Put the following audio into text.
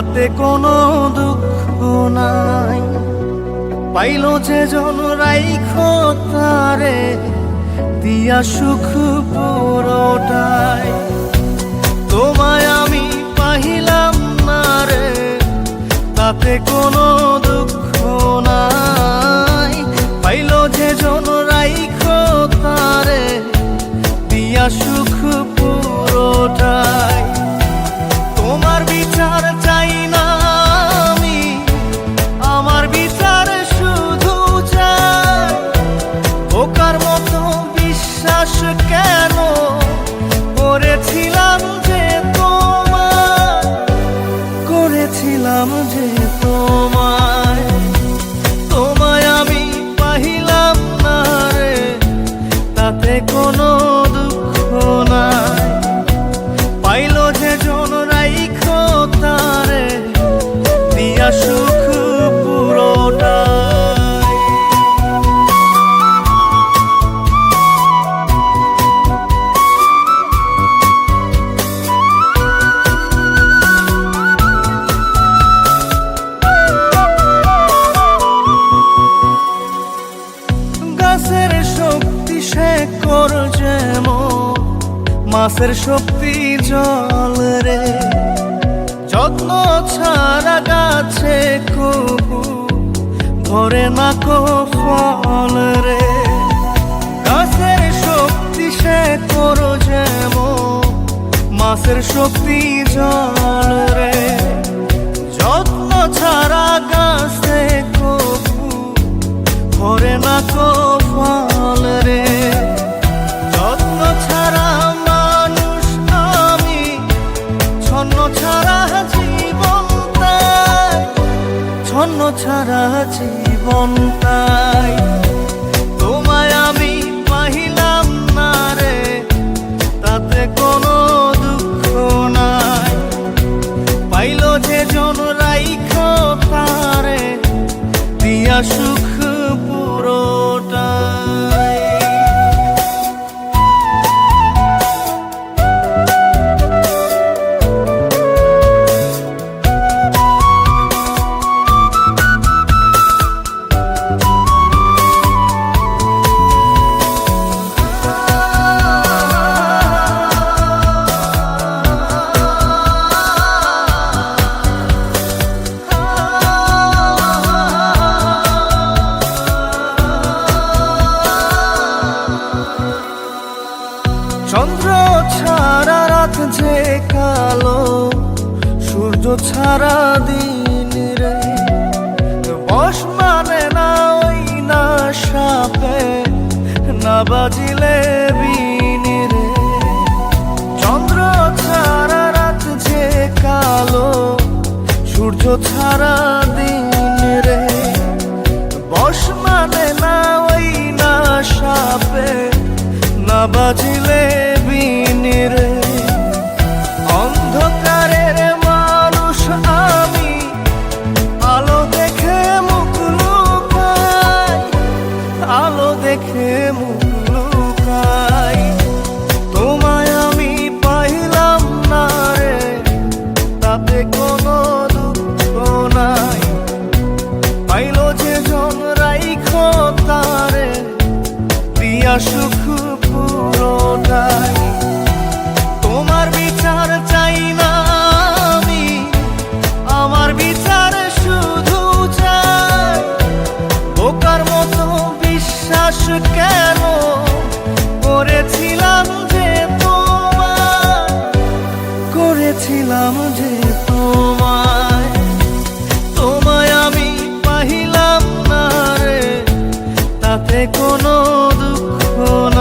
তাতে কোনো দুঃখ নাই। পাইল যে জন রাইখো তারে দিয়া সুখ পুরোটাই। তোমায় আমি পাহিলাম না রে, তাতে কোনো দুঃখ নাই। পাইল যে জন রাইখো তারে দিয়া সুখ পুরোটাই। তোমার বিচার চাই না আমি, আমার বিচার শুধু চাই। বোকার মতো বিশ্বাস কেন করেছিলাম যে তোমায়, করেছিলাম যে তোমায়। তোমায় আমি পাহিলাম না রে, তাতে কোনো দুঃখ নাই। পাইল যে জন রাইখো তারে দিয়া সুখ পুরোটাই। গাছের শক্তি শেকড় যেমন, মাছের শক্তি জল রে। যত্ন ছাড়া গাছে কবু ধরে না কো ফল রে। গাছের শক্তি শেকড় যেমন, মাছের শক্তি জল রে। যত্ন ছাড়া গাছে কবু ধরে না কো ফল রে। যত্ন ছাড়া মানুষ আমি, ছন্ন ছাড়া জীবন তাই, ছন্ন ছাড়া জীবন তাই। তোমায় আমি পাহিলাম না রে, তাতে কোনো দুঃখ নাই। পাইল যে জন রাইখো তারে দিয়া সুখ পুরোটাই। চন্দ্র ছাড়া রাত যে কালো, সূর্য ছাড়া দিন রে। বশ মানে না ওই না সাপে, না বাজিলে বিন রে। চন্দ্র ছাড়া রাত যে কালো, সূর্য ছাড়া দিন রে। বশ মানে না ওই না সাপে, না বাজিলে বিন রে। অন্ধকারের মানুষ আমি, আলো দেখে মুখ লুকাই, আলো দেখে মুখ লুকাই। তোমায় আমি পাইলাম না রে, তাতে কোনো দুঃখ নাই। পাইল যে জন রাইখো তারে দিয়া সুখ পুরোটাই। তোমার বিচার চাই না আমি, আমার বিচার শুধু চাই। বোকার মতো বিশ্বাস কেন করেছিলাম যে তোমায়, করেছিলাম যে তোমায়। তোমায় আমি পাহিলাম না রে, তাতে কোনো দুঃখ নাই।